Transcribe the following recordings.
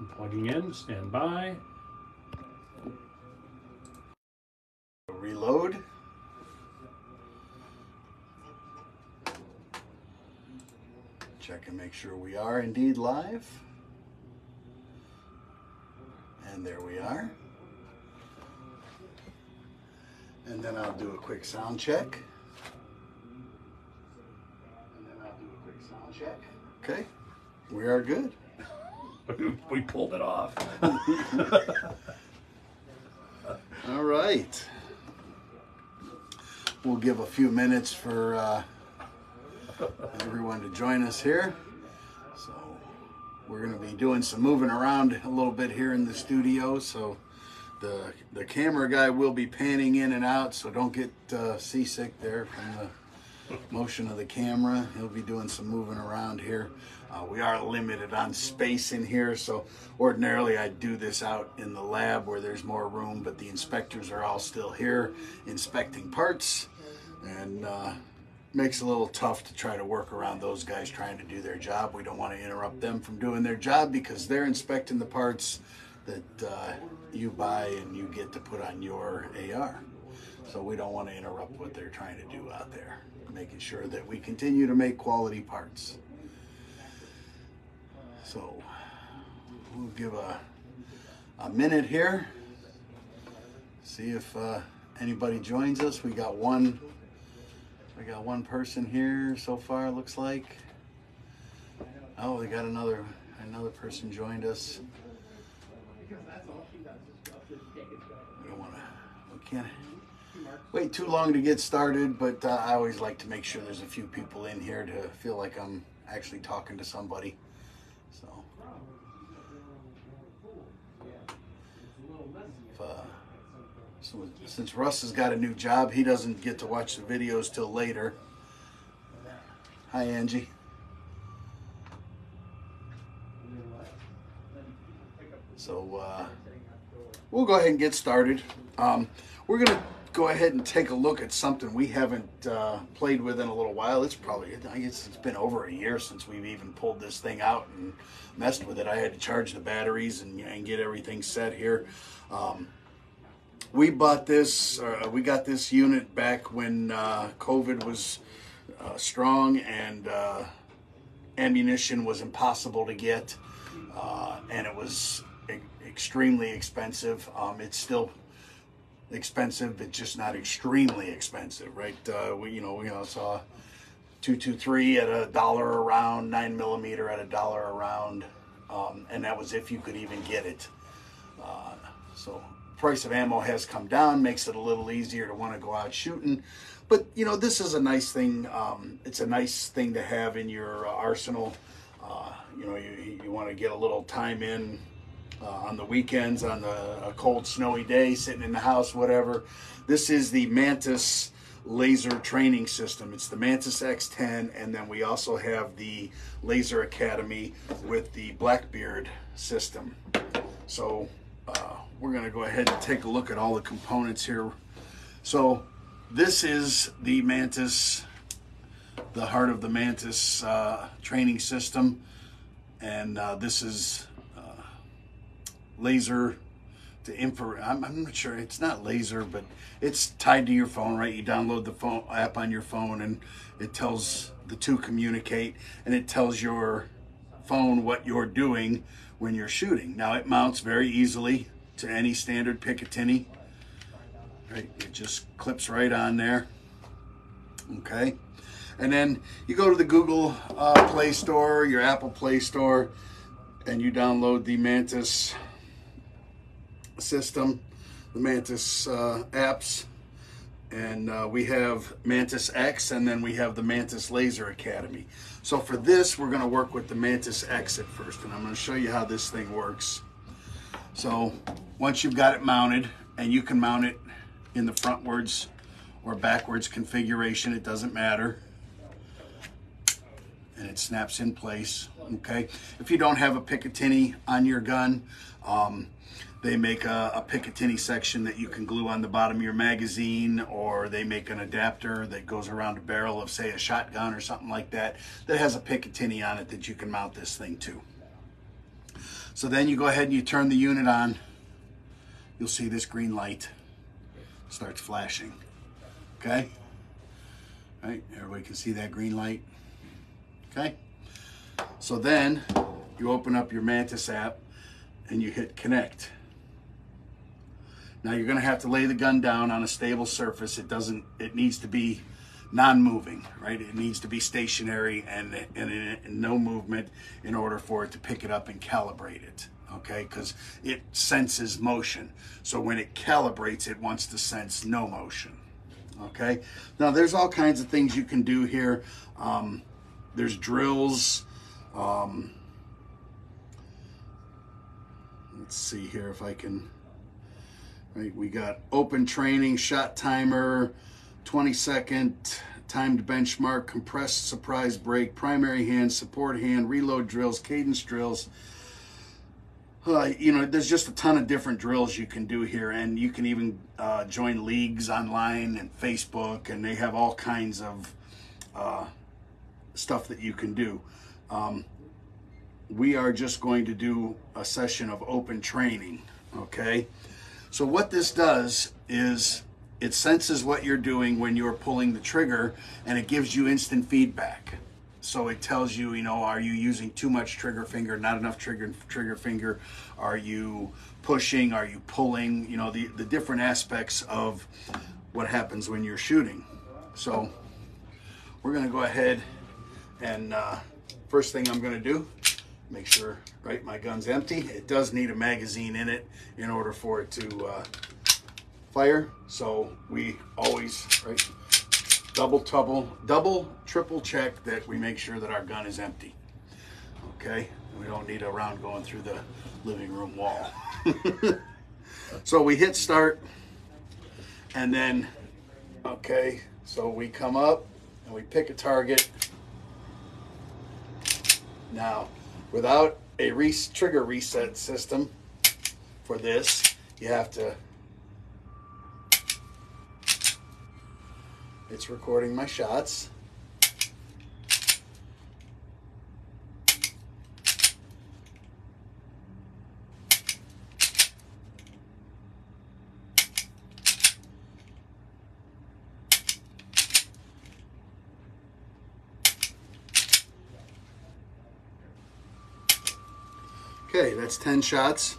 I'm plugging in, stand by. Reload. Check and make sure we are indeed live. And there we are. And then I'll do a quick sound check. Okay, we are good. We pulled it off. All right. We'll give a few minutes for everyone to join us here. So we're going to be doing some moving around a little bit here in the studio. So the camera guy will be panning in and out, so don't get seasick there from the motion of the camera. He'll be doing some moving around here. We are limited on space in here, so ordinarily I'd do this out in the lab where there's more room, but the inspectors are all still here inspecting parts, and makes it a little tough to try to work around those guys trying to do their job. We don't want to interrupt them from doing their job because they're inspecting the parts that you buy and you get to put on your AR. So we don't want to interrupt what they're trying to do out there, making sure that we continue to make quality parts. So we'll give a minute here, see if anybody joins us. We got one person here so far, looks like. Oh, we got another person joined us. We can't wait too long to get started, but I always like to make sure there's a few people in here to feel like I'm actually talking to somebody. So since Russ has got a new job, he doesn't get to watch the videos till later. Hi, Angie. So we'll go ahead and get started. We're going to go ahead and take a look at something we haven't played with in a little while. It's probably, I guess it's been over a year since we've even pulled this thing out and messed with it. I had to charge the batteries and get everything set here. We bought this, we got this unit back when COVID was strong and ammunition was impossible to get, and it was extremely expensive. It's still expensive, but just not extremely expensive, right? We saw 223 at $1 a round, 9mm at $1 a round, and that was if you could even get it. So price of ammo has come down, makes it a little easier to want to go out shooting. But you know, this is a nice thing. It's a nice thing to have in your arsenal. You know, you want to get a little time in on the weekends, on a cold, snowy day, sitting in the house, whatever. This is the Mantis laser training system. It's the Mantis X10, and then we also have the Laser Academy with the Blackbeard system. So we're going to go ahead and take a look at all the components here. So this is the Mantis, the heart of the Mantis training system, and this is laser to infrared. I'm not sure, it's not laser, but it's tied to your phone, right? You download the phone app on your phone and it tells the two communicate, and it tells your phone what you're doing when you're shooting. Now it mounts very easily to any standard Picatinny, right? It just clips right on there. Okay, and then you go to the Google Play Store, your Apple Play Store, and you download the Mantis system, the Mantis apps, and we have Mantis X, and then we have the Mantis Laser Academy. So for this, we're going to work with the Mantis X at first, and I'm going to show you how this thing works. So once you've got it mounted, and you can mount it in the frontwards or backwards configuration, it doesn't matter, and it snaps in place. Okay, if you don't have a Picatinny on your gun, they make a Picatinny section that you can glue on the bottom of your magazine, or they make an adapter that goes around a barrel of, say, a shotgun or something like that, that has a Picatinny on it that you can mount this thing to. So then you go ahead and you turn the unit on. You'll see this green light starts flashing. Okay? All right, everybody can see that green light. Okay? So then you open up your Mantis app and you hit connect. Now you're going to have to lay the gun down on a stable surface. It needs to be non-moving, right? It needs to be stationary and no movement in order for it to pick it up and calibrate it, okay? Because it senses motion. So when it calibrates, it wants to sense no motion, okay? Now there's all kinds of things you can do here. There's drills. Let's see here if I can... Right, we got open training, shot timer, 20-second timed benchmark, compressed surprise break, primary hand, support hand, reload drills, cadence drills. You know, there's just a ton of different drills you can do here, and you can even join leagues online and Facebook, and they have all kinds of stuff that you can do. We are just going to do a session of open training, okay? So what this does is it senses what you're doing when you're pulling the trigger, and it gives you instant feedback. So it tells you, you know, are you using too much trigger finger, not enough trigger finger? Are you pushing? Are you pulling? You know, the different aspects of what happens when you're shooting. So we're going to go ahead and first thing I'm going to do, make sure, right, my gun's empty. It does need a magazine in it in order for it to fire. So we always, right, double, triple check that we make sure that our gun is empty. Okay, we don't need a round going through the living room wall. So we hit start, and then, okay, so we come up and we pick a target. Now, without a trigger reset system for this, you have to... It's recording my shots. Okay, that's 10 shots.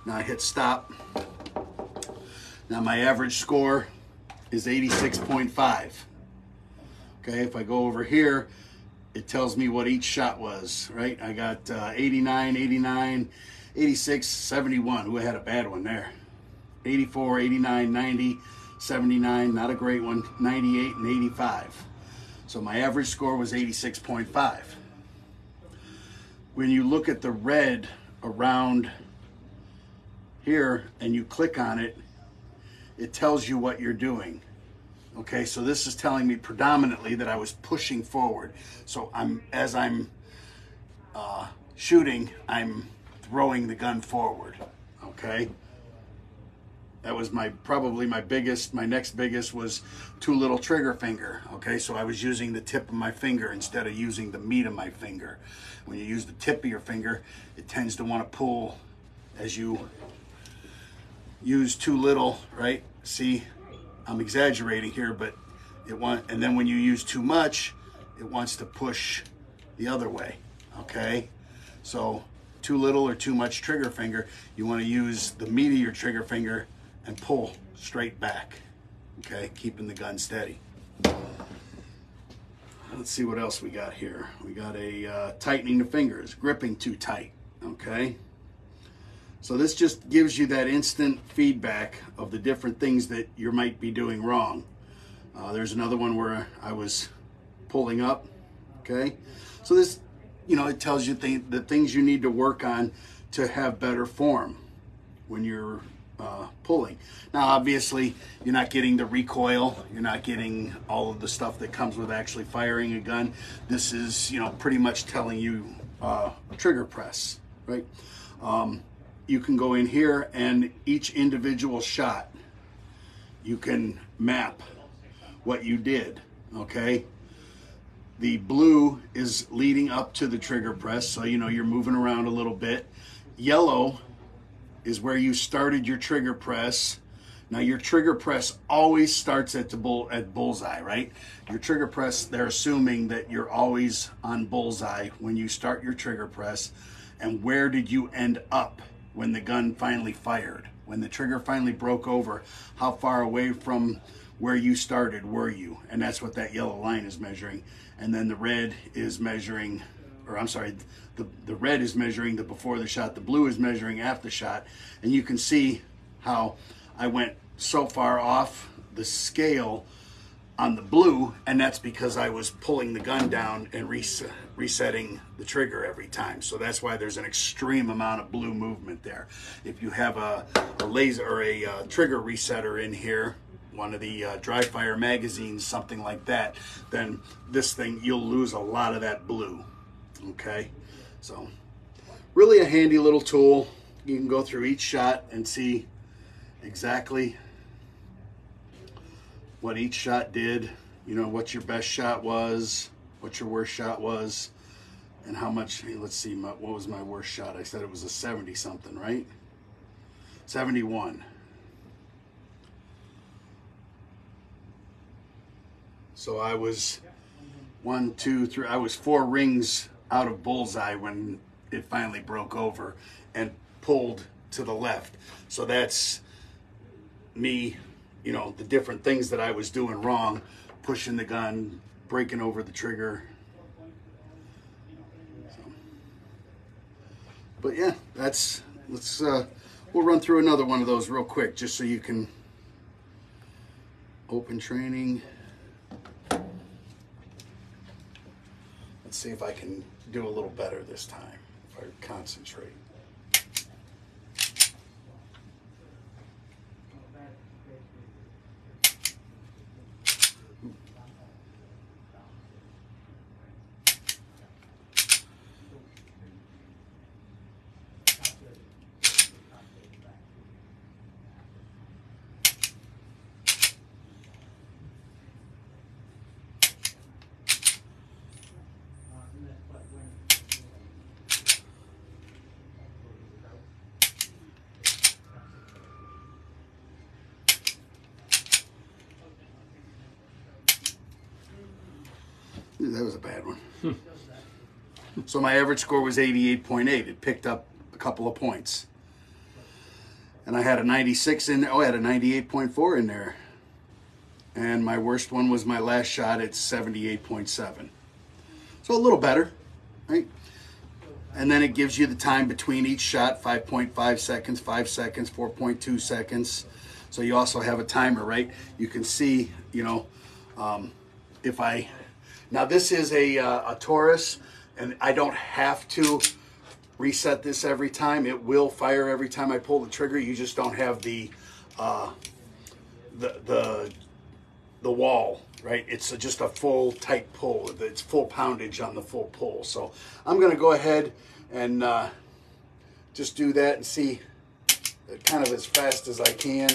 Now I hit stop. Now my average score is 86.5. Okay, if I go over here, it tells me what each shot was, right? I got 89, 89, 86, 71. Ooh, I had a bad one there. 84, 89, 90, 79, not a great one, 98, and 85. So my average score was 86.5. When you look at the red around here and you click on it, it tells you what you're doing. Okay, so this is telling me predominantly that I was pushing forward. So as I'm shooting, I'm throwing the gun forward. Okay, that was probably my next biggest was too little trigger finger. Okay, so I was using the tip of my finger instead of using the meat of my finger. When you use the tip of your finger, it tends to want to pull as you use too little, right? See, I'm exaggerating here, but and then when you use too much, it wants to push the other way, okay? So too little or too much trigger finger, you want to use the meat of your trigger finger and pull straight back, okay? Keeping the gun steady. Let's see what else we got here. We got a tightening the fingers, gripping too tight, okay? So this just gives you that instant feedback of the different things that you might be doing wrong. There's another one where I was pulling up, okay? So this, you know, it tells you the things you need to work on to have better form when you're pulling. Now, obviously, you're not getting the recoil. You're not getting all of the stuff that comes with actually firing a gun. This is, you know, pretty much telling you trigger press, right? You can go in here and each individual shot, you can map what you did, okay? The blue is leading up to the trigger press, so you know you're moving around a little bit. yellow is where you started your trigger press. Now your trigger press always starts at bullseye, right? Your trigger press, they're assuming that you're always on bullseye when you start your trigger press. And where did you end up when the gun finally fired? When the trigger finally broke over, how far away from where you started were you? And that's what that yellow line is measuring. And then the red is measuring, or I'm sorry, the red is measuring the before the shot, the blue is measuring after the shot. And you can see how I went so far off the scale on the blue, and that's because I was pulling the gun down and resetting the trigger every time. So that's why there's an extreme amount of blue movement there. If you have a laser or a trigger resetter in here, one of the dry fire magazines, something like that, then this thing, you'll lose a lot of that blue. Okay, so really a handy little tool. You can go through each shot and see exactly what each shot did, you know, what your best shot was, what your worst shot was, and how much. Hey, let's see, what was my worst shot? I said it was a 70 something, right? 71. So I was 1, 2, 3, I was 4 rings out of bullseye when it finally broke over and pulled to the left. So that's me, you know, the different things that I was doing wrong, pushing the gun, breaking over the trigger. So, but yeah, we'll run through another one of those real quick, just so you can open training. Let's see if I can do a little better this time, if I concentrate. That was a bad one. So my average score was 88.8. It picked up a couple of points. And I had a 96 in there. Oh, I had a 98.4 in there. And my worst one was my last shot at 78.7. So a little better, right? And then it gives you the time between each shot, 5.5 seconds, 5 seconds, 4.2 seconds. So you also have a timer, right? You can see, you know, if I... Now this is a Taurus, and I don't have to reset this every time. It will fire every time I pull the trigger. You just don't have the wall, right? It's just a full tight pull. It's full poundage on the full pull. So I'm going to go ahead and just do that and see kind of as fast as I can.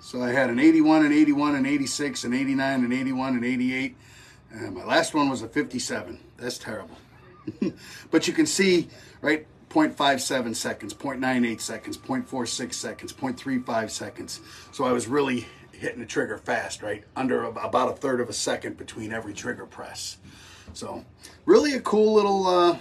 So I had an 81, an 81, an 86, an 89, an 81, an 88. And my last one was a 57. That's terrible. But you can see, right, 0.57 seconds, 0.98 seconds, 0.46 seconds, 0.35 seconds. So I was really hitting the trigger fast, right? Under about a third of a second between every trigger press. So really a cool little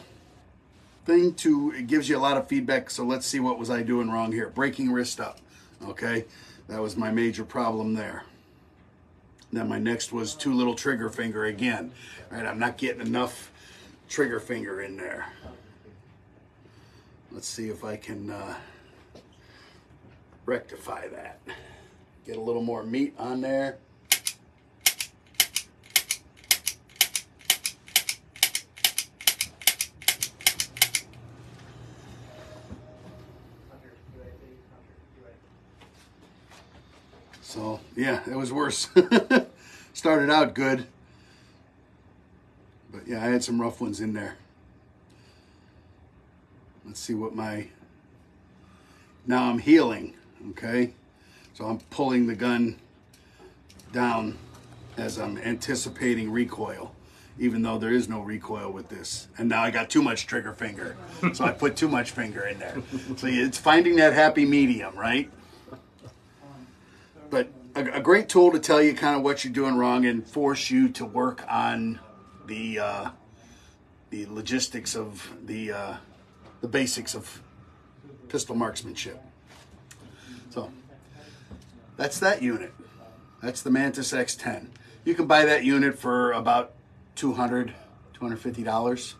thing it gives you a lot of feedback. So let's see, what was I doing wrong here? Breaking wrist up, okay? That was my major problem there. Then my next was too little trigger finger again. Right, I'm not getting enough trigger finger in there. Let's see if I can rectify that. Get a little more meat on there. So yeah, it was worse. Started out good, but yeah, I had some rough ones in there. Let's see what now I'm healing, okay? So I'm pulling the gun down as I'm anticipating recoil, even though there is no recoil with this. And now I got too much trigger finger, so I put too much finger in there. So it's finding that happy medium, right? But a great tool to tell you kind of what you're doing wrong and force you to work on the logistics of the basics of pistol marksmanship. So that's that unit. That's the Mantis X10. You can buy that unit for about $200, $250.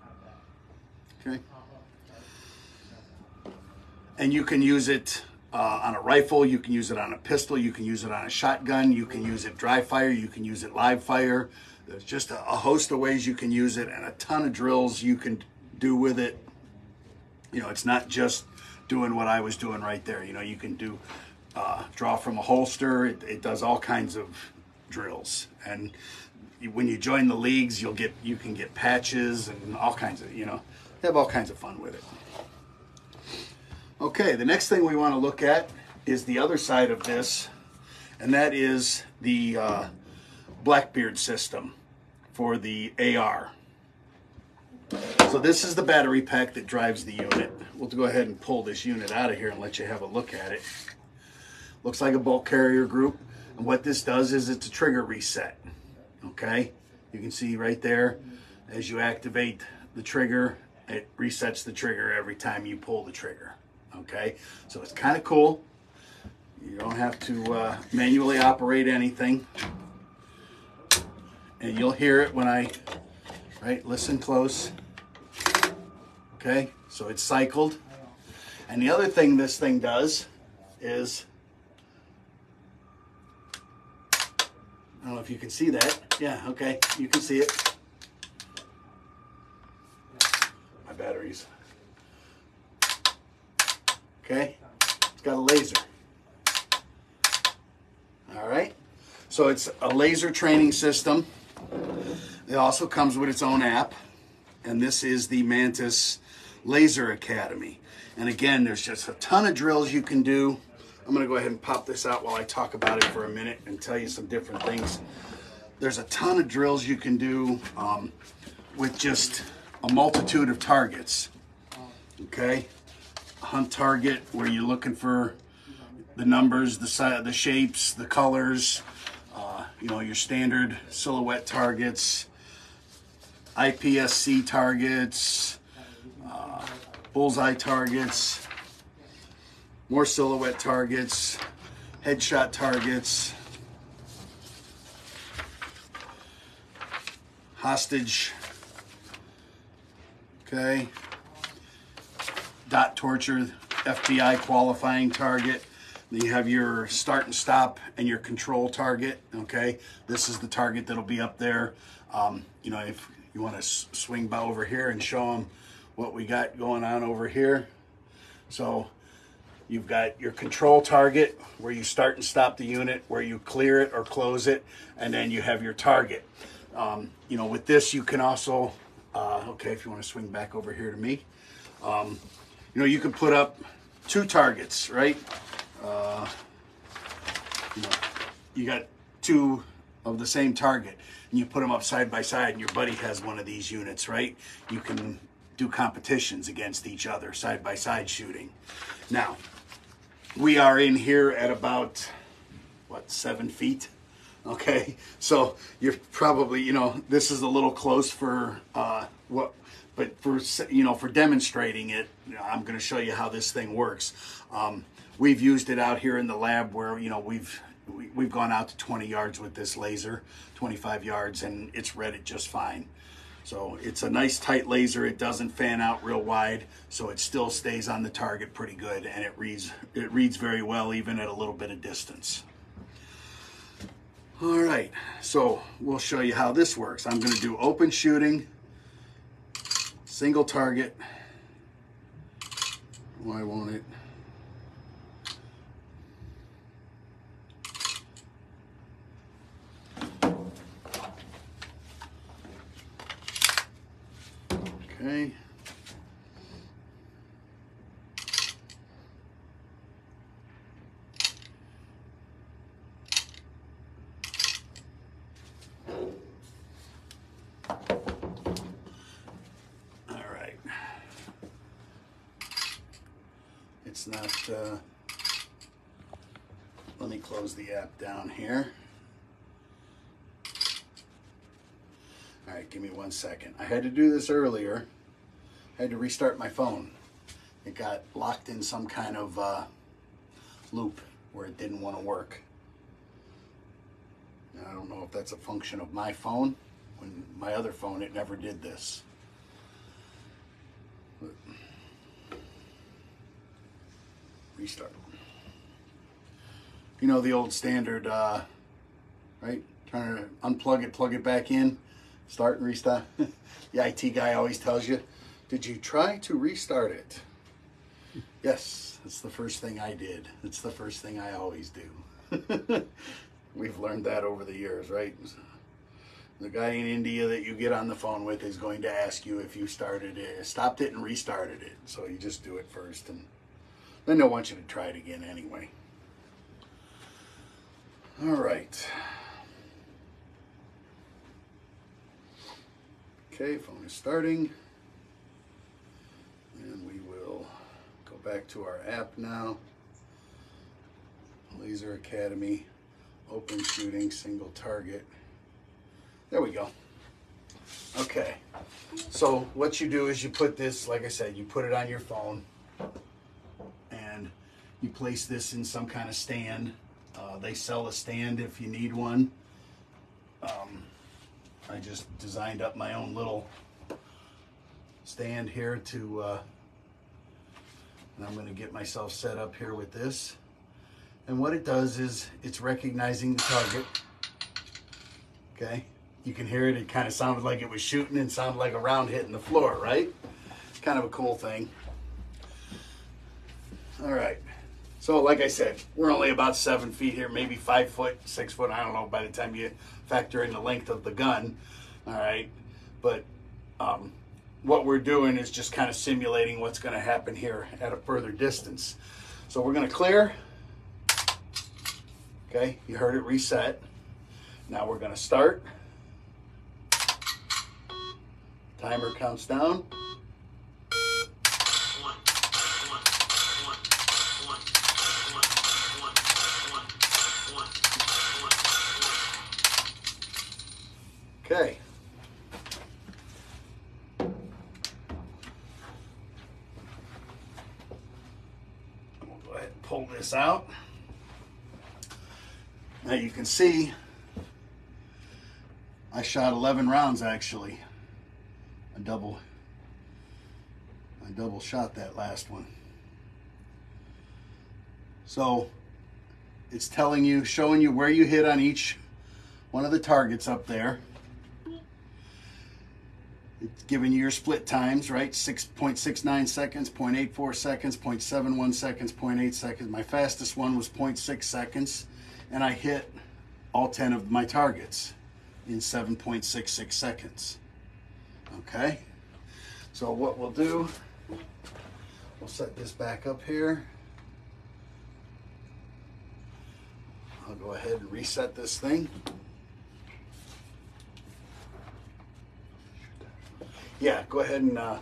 Okay. And you can use it on a rifle, you can use it on a pistol, you can use it on a shotgun, you can use it dry fire, you can use it live fire. There's just a host of ways you can use it and a ton of drills you can do with it. You know, it's not just doing what I was doing right there. You know, you can do draw from a holster. It does all kinds of drills. And when you join the leagues, you can get patches and all kinds of, you know, have all kinds of fun with it. Okay, the next thing we want to look at is the other side of this, and that is the Blackbeard system for the AR. So this is the battery pack that drives the unit. We'll go ahead and pull this unit out of here and let you have a look at it. Looks like a bolt carrier group, and what this does is it's a trigger reset. Okay, you can see right there, as you activate the trigger, it resets the trigger every time you pull the trigger. Okay, so it's kind of cool. You don't have to manually operate anything, and you'll hear it when I, right, listen close. Okay, so it's cycled. And the other thing this thing does is, I don't know if you can see that. Yeah, okay, you can see it. My batteries. Okay, it's got a laser. All right, so it's a laser training system. It also comes with its own app, and this is the Mantis Laser Academy. And again, there's just a ton of drills you can do. I'm gonna go ahead and pop this out while I talk about it for a minute and tell you some different things. There's a ton of drills you can do with just a multitude of targets. Okay, hunt target where you're looking for the numbers, the shapes, the colors, you know, your standard silhouette targets, IPSC targets, bullseye targets, more silhouette targets, headshot targets, hostage, okay, dot torture, FBI qualifying target. Then you have your start and stop and your control target, okay? This is the target that'll be up there. You know, if you want to swing by over here and show them what we got going on over here. So you've got your control target where you start and stop the unit, where you clear it or close it, and then you have your target. You know, with this you can also, okay, if you want to swing back over here to me, you know, you can put up two targets, right? You know, you got two of the same target and you put them up side by side and your buddy has one of these units, right? You can do competitions against each other, side by side shooting. Now, we are in here at about, what, 7 feet? Okay, so you're probably, you know, this is a little close for but for, you know, for demonstrating it, you know, I'm going to show you how this thing works. We've used it out here in the lab where, you know, we've gone out to 20 yards with this laser, 25 yards, and it's read it just fine. So it's a nice tight laser. It doesn't fan out real wide, so it still stays on the target pretty good, and it reads very well even at a little bit of distance. All right, so we'll show you how this works. I'm going to do open shooting, single target. Why won't it? Okay. not, let me close the app down here. All right, give me 1 second. I had to do this earlier. I had to restart my phone. It got locked in some kind of loop where it didn't want to work. I don't know if that's a function of my phone. When my other phone, it never did this. But restart. You know the old standard, right? Trying to unplug it, plug it back in, start and restart. The IT guy always tells you, did you try to restart it? Yes, that's the first thing I did. It's the first thing I always do. We've learned that over the years, right? The guy in India that you get on the phone with is going to ask you if you stopped it and restarted it. So you just do it first, and then they'll want you to try it again anyway. All right. Okay, phone is starting. And we will go back to our app now. Laser Academy, open shooting, single target. There we go. Okay, so what you do is you put this, like I said, you put it on your phone and you place this in some kind of stand. They sell a stand if you need one. I just designed up my own little stand here to, and I'm going to get myself set up here with this. And what it does is it's recognizing the target. Okay, you can hear it. It kind of sounded like it was shooting and sounded like a round hitting the floor, right? It's kind of a cool thing. All right. So like I said, we're only about 7 feet here, maybe 5 foot, 6 foot. I don't know by the time you factor in the length of the gun. All right. But what we're doing is just kind of simulating what's going to happen here at a further distance. So we're going to clear. Okay. You heard it reset. Now we're going to start. Timer counts down. Okay. We'll go ahead and pull this out. Now you can see I shot 11 rounds actually. I double shot that last one. So it's telling you, showing you where you hit on each one of the targets up there. It's giving you your split times, right? 6.69 seconds, 0.84 seconds, 0.71 seconds, 0.8 seconds. My fastest one was 0.6 seconds, and I hit all 10 of my targets in 7.66 seconds. Okay, so what we'll do, we'll set this back up here. I'll go ahead and reset this thing. Yeah, go ahead and, all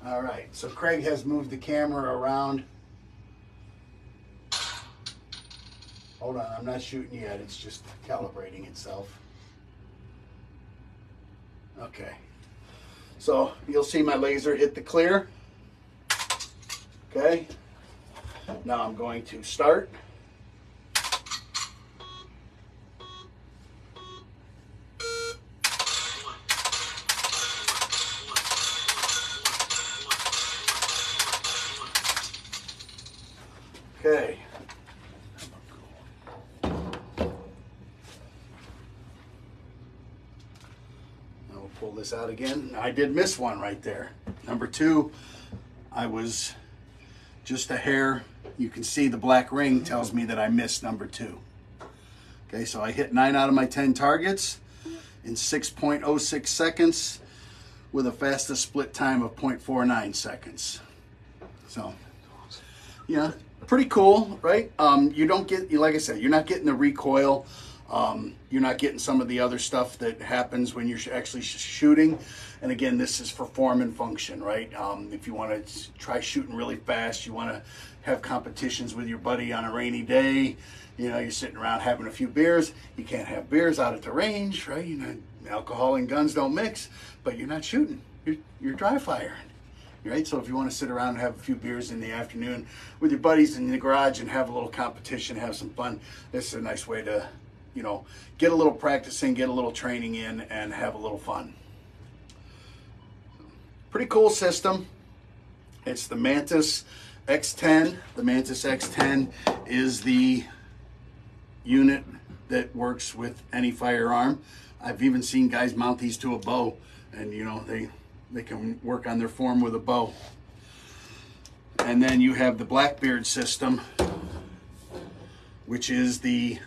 right, so Craig has moved the camera around. Hold on, I'm not shooting yet, it's just calibrating itself. Okay, so you'll see my laser hit the clear. Okay, now I'm going to start. Okay. Now we'll pull this out again. I did miss one right there. Number 2, I was just a hair. You can see the black ring tells me that I missed number 2. Okay, so I hit 9 out of my 10 targets in 6.06 seconds with a fastest split time of 0.49 seconds. So, yeah. Pretty cool, right? You don't get, like I said, you're not getting the recoil. You're not getting some of the other stuff that happens when you're actually shooting. And again, this is for form and function, right? If you want to try shooting really fast, you want to have competitions with your buddy on a rainy day, you know, you're sitting around having a few beers. You can't have beers out at the range, right? You know, alcohol and guns don't mix, but you're not shooting. You're dry firing, right? So if you want to sit around and have a few beers in the afternoon with your buddies in the garage and have a little competition, have some fun, this is a nice way to, you know, get a little practice in, get a little training in, and have a little fun. Pretty cool system. It's the Mantis X10. The Mantis X10 is the unit that works with any firearm. I've even seen guys mount these to a bow, and you know, they can work on their form with a bow. And then you have the Blackbeard system, which is the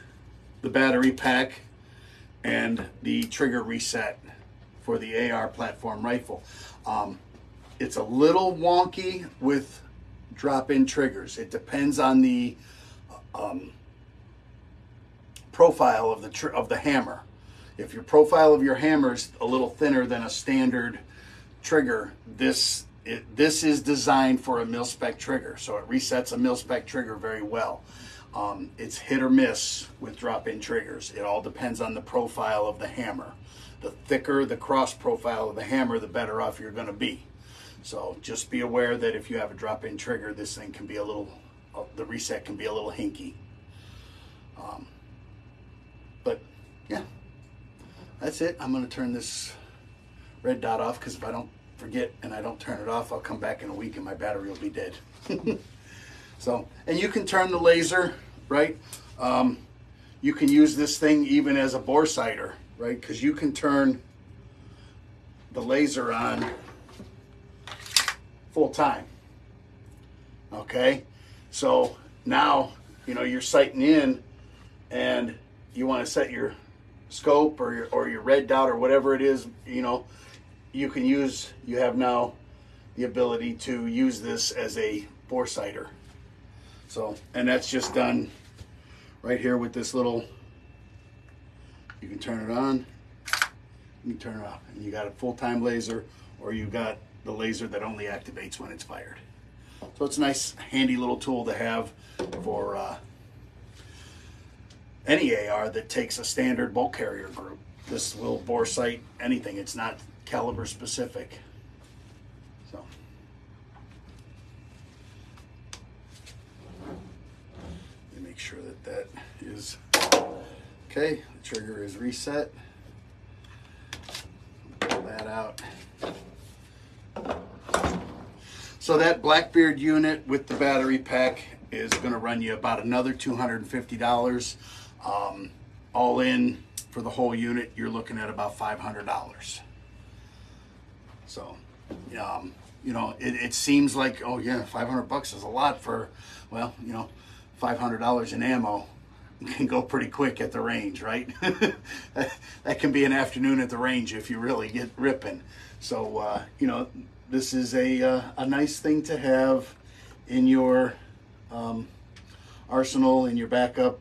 battery pack and the trigger reset for the AR platform rifle. It's a little wonky with drop-in triggers. It depends on the profile of the hammer. If your profile of your hammer is a little thinner than a standard trigger, this is designed for a mil-spec trigger, so it resets a mil-spec trigger very well. It's hit or miss with drop-in triggers. It all depends on the profile of the hammer. The thicker the cross profile of the hammer, the better off you're going to be. So just be aware that if you have a drop-in trigger, this thing can be a little, the reset can be a little hinky. But yeah, that's it. I'm going to turn this red dot off, because if I don't forget and I don't turn it off, I'll come back in a week and my battery will be dead. So, and you can turn the laser, right? You can use this thing even as a bore sighter, right? Because you can turn the laser on full time. Okay, so now, you know, you're sighting in and you want to set your scope or your red dot or whatever it is, you know, you have now the ability to use this as a bore sighter. So, and that's just done right here with this little, you can turn it on, you can turn it off, and you got a full-time laser, or you got the laser that only activates when it's fired. So it's a nice, handy little tool to have for any AR that takes a standard bolt carrier group. This will bore sight anything. It's not caliber specific. So, let me make sure that that is okay. The trigger is reset. Pull that out. So that Blackbeard unit with the battery pack is going to run you about another $250. All in for the whole unit, you're looking at about $500. So, you know, it seems like, oh yeah, $500 is a lot for, well, you know, $500 in ammo can go pretty quick at the range, right? That can be an afternoon at the range if you really get ripping. So, you know, this is a nice thing to have in your arsenal, in your backup,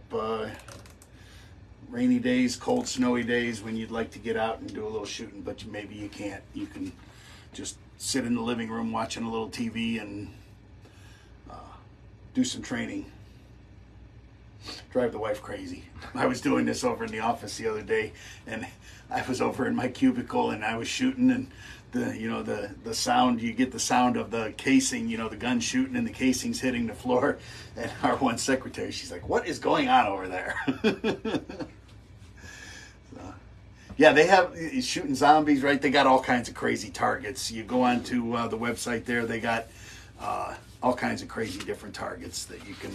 rainy days, cold, snowy days when you'd like to get out and do a little shooting, but maybe you can't. You can just sit in the living room watching a little TV and do some training. Drive the wife crazy. I was doing this over in the office the other day, and I was over in my cubicle and I was shooting, and the sound, you get the sound of the casing, you know, the gun shooting and the casings hitting the floor. And our one secretary, she's like, "What is going on over there?" So, yeah, they have shooting zombies, right? They got all kinds of crazy targets. You go on to the website there, they got all kinds of crazy different targets that you can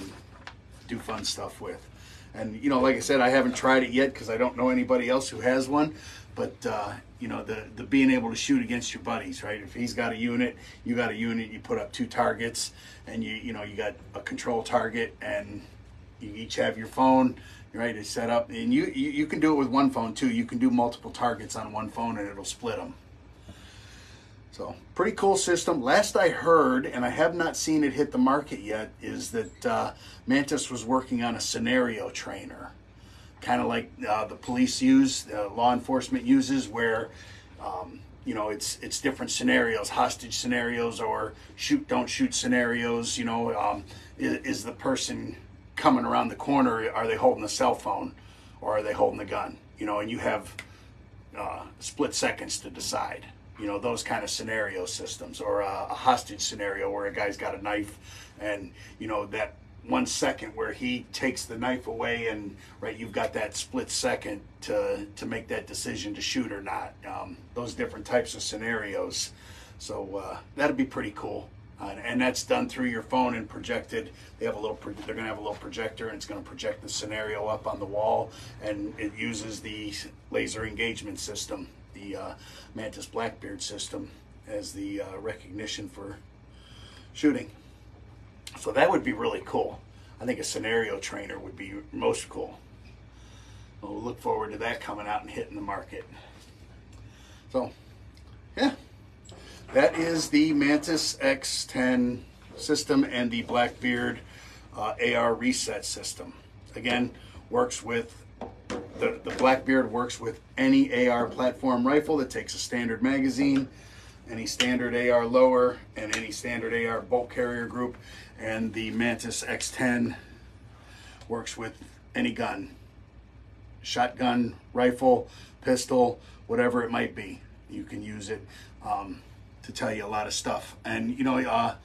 do fun stuff with. And, you know, like I said, I haven't tried it yet because I don't know anybody else who has one. But, you know, the being able to shoot against your buddies, right? If he's got a unit, you got a unit, you put up 2 targets, and you know, you got a control target, and you each have your phone, right? It's set up, and you can do it with one phone too. You can do multiple targets on one phone, and it'll split them. So, pretty cool system. Last I heard, and I have not seen it hit the market yet, is that Mantis was working on a scenario trainer kind of like the police use, law enforcement uses, where you know, it's different scenarios, hostage scenarios or shoot don't shoot scenarios. You know, is the person coming around the corner, are they holding a cell phone or are they holding a gun? You know, and you have split seconds to decide. You know, those kind of scenario systems, or a hostage scenario where a guy's got a knife, and you know that 1 second where he takes the knife away, and right, you've got that split second to make that decision to shoot or not. Those different types of scenarios. So that'd be pretty cool. And that's done through your phone and projected. They have a little. They're going to have a little projector, and it's going to project the scenario up on the wall, and it uses the laser engagement system, the Mantis Blackbeard system, as the recognition for shooting. So that would be really cool. I think a scenario trainer would be most cool. We'll look forward to that coming out and hitting the market. So, yeah. That is the Mantis X10 system and the Blackbeard AR reset system. Again, works with the Blackbeard works with any AR platform rifle that takes a standard magazine, any standard AR lower, and any standard AR bolt carrier group. And the Mantis X10 works with any gun, shotgun, rifle, pistol, whatever it might be. You can use it to tell you a lot of stuff. And you know,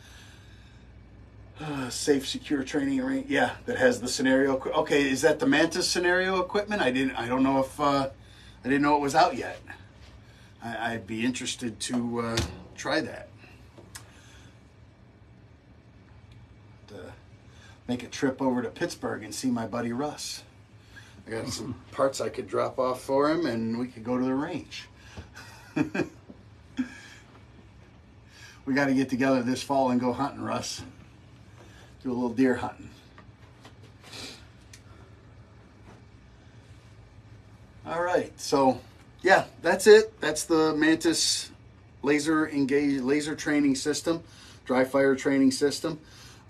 safe, secure training range. Yeah, that has the scenario. Okay, is that the Mantis scenario equipment? I don't know if I didn't know it was out yet. I'd be interested to try that. Make a trip over to Pittsburgh and see my buddy Russ. I got some parts I could drop off for him, and we could go to the range. We got to get together this fall and go hunting, Russ. Do a little deer hunting. All right, so yeah, that's it. That's the Mantis laser training system, dry fire training system,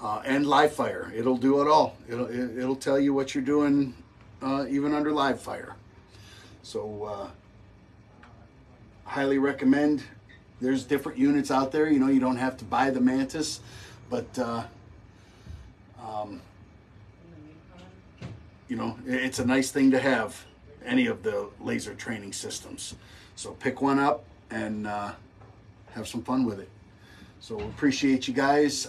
and live fire. It'll do it all. It'll tell you what you're doing, even under live fire. So highly recommend. There's different units out there. You know, you don't have to buy the Mantis, but you know, it's a nice thing to have, any of the laser training systems. So pick one up and have some fun with it. So appreciate you guys.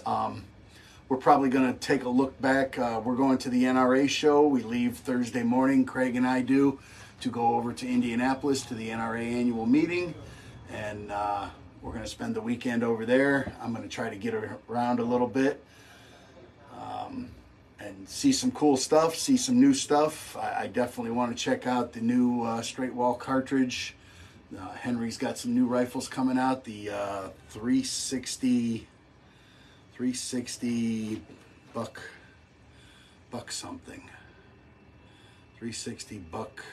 We're probably going to take a look back. We're going to the NRA show. We leave Thursday morning, Craig and I do, to go over to Indianapolis to the NRA annual meeting. And we're going to spend the weekend over there. I'm going to try to get around a little bit and see some cool stuff, see some new stuff. I definitely want to check out the new straight wall cartridge. Henry's got some new rifles coming out. The 360 buck something. 360 buck.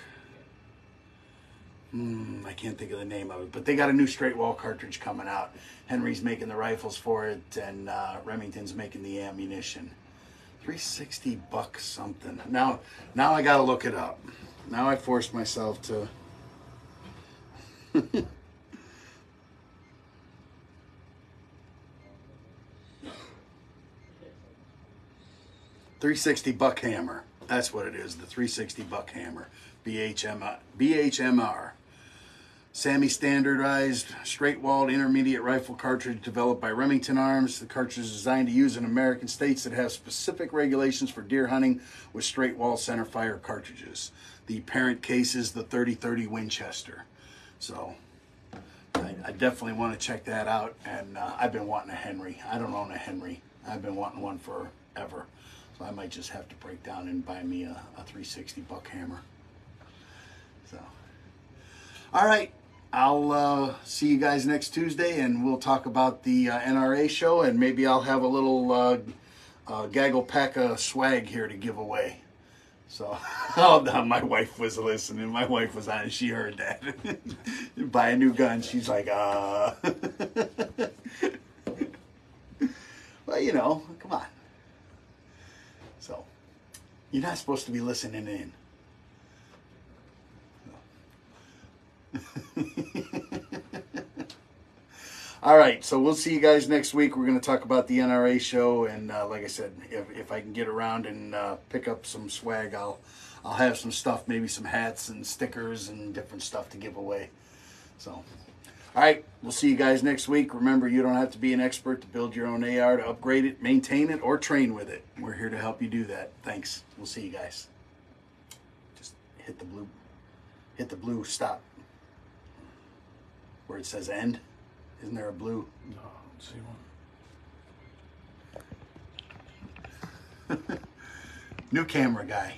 I can't think of the name of it, but they got a new straight wall cartridge coming out. Henry's making the rifles for it, and Remington's making the ammunition. 360 buck something. Now I gotta look it up. Now I forced myself to. 360 buck hammer. That's what it is. The 360 buck hammer. BHMR. Semi-standardized, straight-walled, intermediate rifle cartridge developed by Remington Arms. The cartridge is designed to use in American states that have specific regulations for deer hunting with straight-wall center-fire cartridges. The parent case is the 3030 Winchester. So I definitely want to check that out. And I've been wanting a Henry. I don't own a Henry. I've been wanting one forever. So I might just have to break down and buy me a 360 buck hammer. So, all right. I'll see you guys next Tuesday, and we'll talk about the NRA show, and maybe I'll have a little gaggle pack of swag here to give away. So, oh, no, my wife was listening. My wife was on, and she heard that. Buy a new gun. She's like, Well, you know, come on. So, you're not supposed to be listening in. All right, so we'll see you guys next week. We're going to talk about the NRA show, and like I said, if I can get around and pick up some swag, I'll have some stuff, maybe some hats and stickers and different stuff to give away. So, all right, we'll see you guys next week. Remember, you don't have to be an expert to build your own AR, to upgrade it, maintain it, or train with it. We're here to help you do that. Thanks. We'll see you guys. Just hit the blue stop where it says end. Isn't there a blue? No, I don't see one. New camera guy.